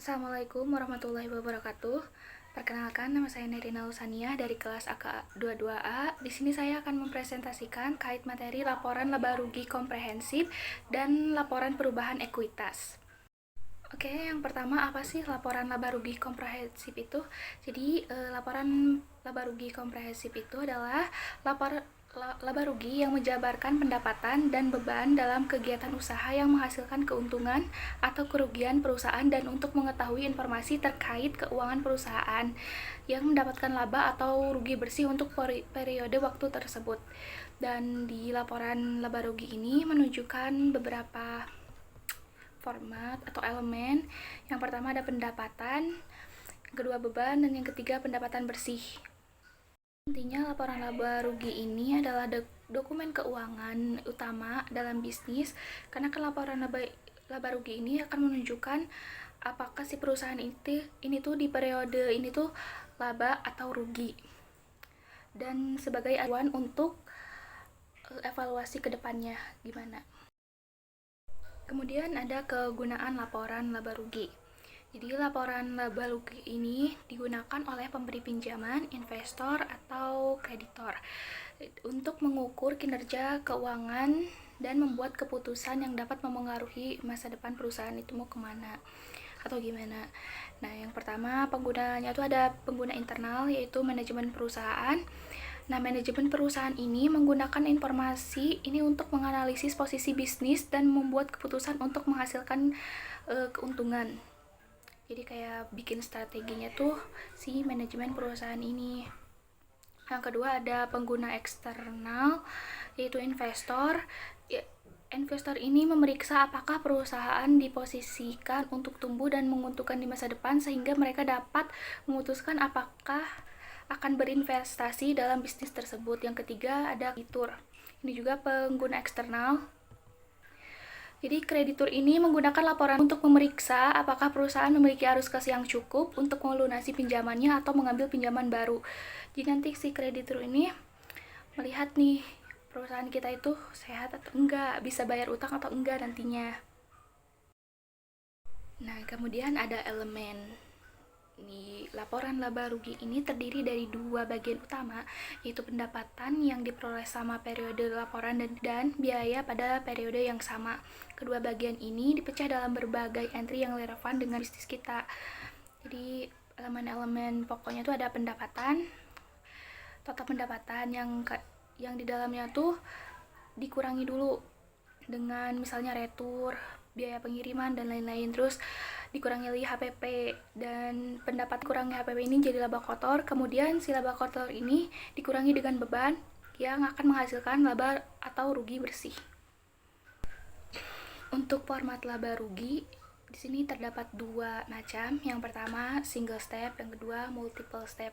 Assalamualaikum warahmatullahi wabarakatuh. Perkenalkan, nama saya Nerina Lusania dari kelas AK22A. Di sini saya akan mempresentasikan kait materi laporan laba rugi komprehensif dan laporan perubahan ekuitas. Oke, yang pertama apa sih laporan laba rugi komprehensif itu? Jadi, laporan laba rugi komprehensif itu adalah laba rugi yang menjabarkan pendapatan dan beban dalam kegiatan usaha yang menghasilkan keuntungan atau kerugian perusahaan dan untuk mengetahui informasi terkait keuangan perusahaan yang mendapatkan laba atau rugi bersih untuk periode waktu tersebut. Dan di laporan laba rugi ini menunjukkan beberapa format atau elemen. Yang pertama ada pendapatan, yang kedua beban, dan yang ketiga pendapatan bersih. Intinya laporan laba rugi ini adalah dokumen keuangan utama dalam bisnis, karena kan laporan laba rugi ini akan menunjukkan apakah si perusahaan ini tuh di periode ini tuh laba atau rugi, dan sebagai acuan untuk evaluasi kedepannya gimana. Kemudian ada kegunaan laporan laba rugi. Jadi laporan laba rugi ini digunakan oleh pemberi pinjaman, investor, atau kreditor untuk mengukur kinerja keuangan dan membuat keputusan yang dapat memengaruhi masa depan perusahaan itu mau kemana atau gimana. Nah, yang pertama penggunanya itu ada pengguna internal, yaitu manajemen perusahaan. Nah, manajemen perusahaan ini menggunakan informasi ini untuk menganalisis posisi bisnis dan membuat keputusan untuk menghasilkan keuntungan. Jadi kayak bikin strateginya tuh si manajemen perusahaan ini. Yang kedua ada pengguna eksternal, yaitu investor. Investor ini memeriksa apakah perusahaan diposisikan untuk tumbuh dan menguntungkan di masa depan sehingga mereka dapat memutuskan apakah akan berinvestasi dalam bisnis tersebut. Yang ketiga ada kreditur. Ini juga pengguna eksternal. Jadi kreditur ini menggunakan laporan untuk memeriksa apakah perusahaan memiliki arus kas yang cukup untuk melunasi pinjamannya atau mengambil pinjaman baru. Jadi nanti si kreditur ini melihat nih perusahaan kita itu sehat atau enggak, bisa bayar utang atau enggak nantinya. Nah, kemudian ada elemen. Di laporan laba rugi ini terdiri dari dua bagian utama, yaitu pendapatan yang diperoleh sama periode laporan dan biaya pada periode yang sama. Kedua bagian ini dipecah dalam berbagai entry yang relevan dengan bisnis kita. Jadi elemen-elemen pokoknya itu ada pendapatan, total pendapatan yang di dalamnya tuh dikurangi dulu dengan misalnya retur, biaya pengiriman, dan lain-lain. Terus dikurangi lagi HPP, dan pendapat kurangi HPP ini jadi laba kotor. Kemudian si laba kotor ini dikurangi dengan beban yang akan menghasilkan laba atau rugi bersih. Untuk format laba rugi di sini terdapat dua macam. Yang pertama single step, yang kedua multiple step.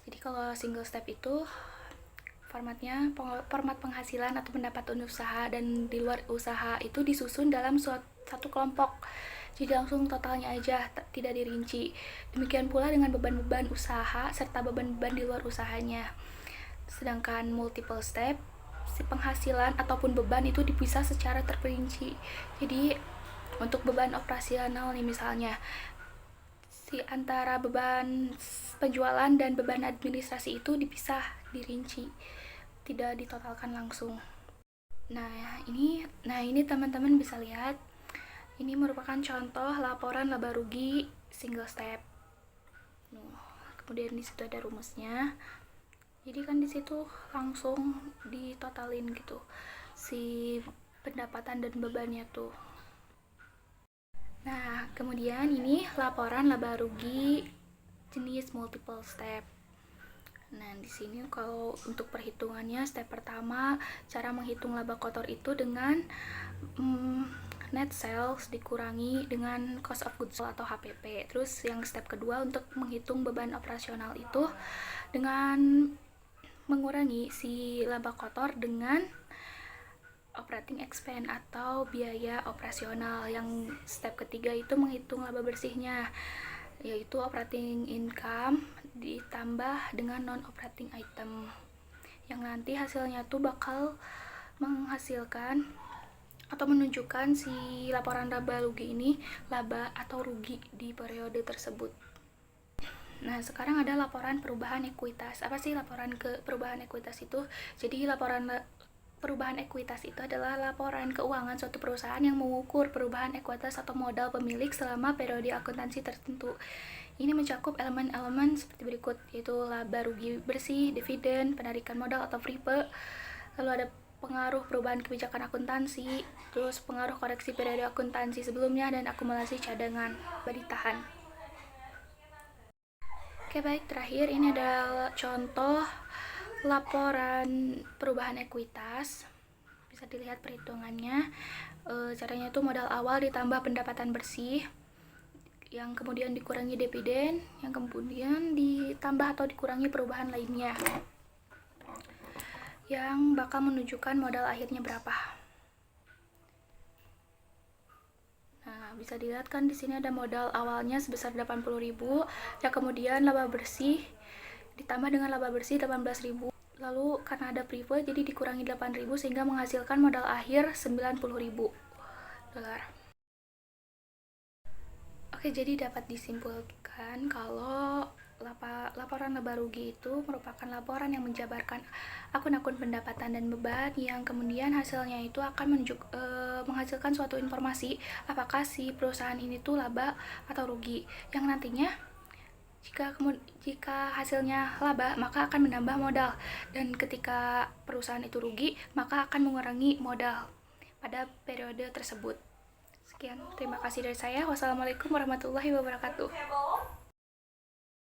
Jadi kalau single step itu formatnya format penghasilan atau pendapatan usaha dan di luar usaha itu disusun dalam satu kelompok. Jadi langsung totalnya aja, tidak dirinci. Demikian pula dengan beban-beban usaha serta beban-beban di luar usahanya. Sedangkan multiple step, si penghasilan ataupun beban itu dipisah secara terperinci. Jadi untuk beban operasional nih misalnya, si antara beban penjualan dan beban administrasi itu dipisah, dirinci, tidak ditotalkan langsung. Nah ini teman-teman bisa lihat, ini merupakan contoh laporan laba rugi single step. Kemudian di situ ada rumusnya. Jadi kan di situ langsung ditotalin gitu si pendapatan dan bebannya tuh. Nah, kemudian ini laporan laba rugi jenis multiple step. Nah, di sini kalau untuk perhitungannya, step pertama cara menghitung laba kotor itu dengan net sales dikurangi dengan cost of goods sold atau HPP. Terus yang step kedua untuk menghitung beban operasional itu dengan mengurangi si laba kotor dengan operating expense atau biaya operasional. Yang step ketiga itu menghitung laba bersihnya, yaitu operating income ditambah dengan non-operating item, yang nanti hasilnya tuh bakal menghasilkan atau menunjukkan si laporan laba rugi ini laba atau rugi di periode tersebut. Nah, sekarang ada laporan perubahan ekuitas. Apa sih laporan perubahan ekuitas itu? Jadi laporan perubahan ekuitas itu adalah laporan keuangan suatu perusahaan yang mengukur perubahan ekuitas atau modal pemilik selama periode akuntansi tertentu. Ini mencakup elemen-elemen seperti berikut, yaitu laba rugi bersih, dividen, penarikan modal atau FRIPE, lalu ada pengaruh perubahan kebijakan akuntansi, terus pengaruh koreksi periode akuntansi sebelumnya, dan akumulasi cadangan ditahan. Oke, baik, terakhir ini adalah contoh laporan perubahan ekuitas. Bisa dilihat perhitungannya. Caranya itu modal awal ditambah pendapatan bersih, yang kemudian dikurangi dividen, yang kemudian ditambah atau dikurangi perubahan lainnya, yang bakal menunjukkan modal akhirnya berapa. Nah, bisa dilihat kan di sini ada modal awalnya sebesar 80.000, ya kemudian laba bersih ditambah dengan laba bersih 18.000. Lalu karena ada privilege jadi dikurangi 8.000 sehingga menghasilkan modal akhir 90.000 dolar. Oke, jadi dapat disimpulkan kalau laporan laba rugi itu merupakan laporan yang menjabarkan akun-akun pendapatan dan beban yang kemudian hasilnya itu akan menghasilkan suatu informasi apakah si perusahaan ini tuh laba atau rugi, yang nantinya jika hasilnya laba maka akan menambah modal, dan ketika perusahaan itu rugi maka akan mengurangi modal pada periode tersebut. Sekian, terima kasih dari saya. Wassalamualaikum warahmatullahi wabarakatuh.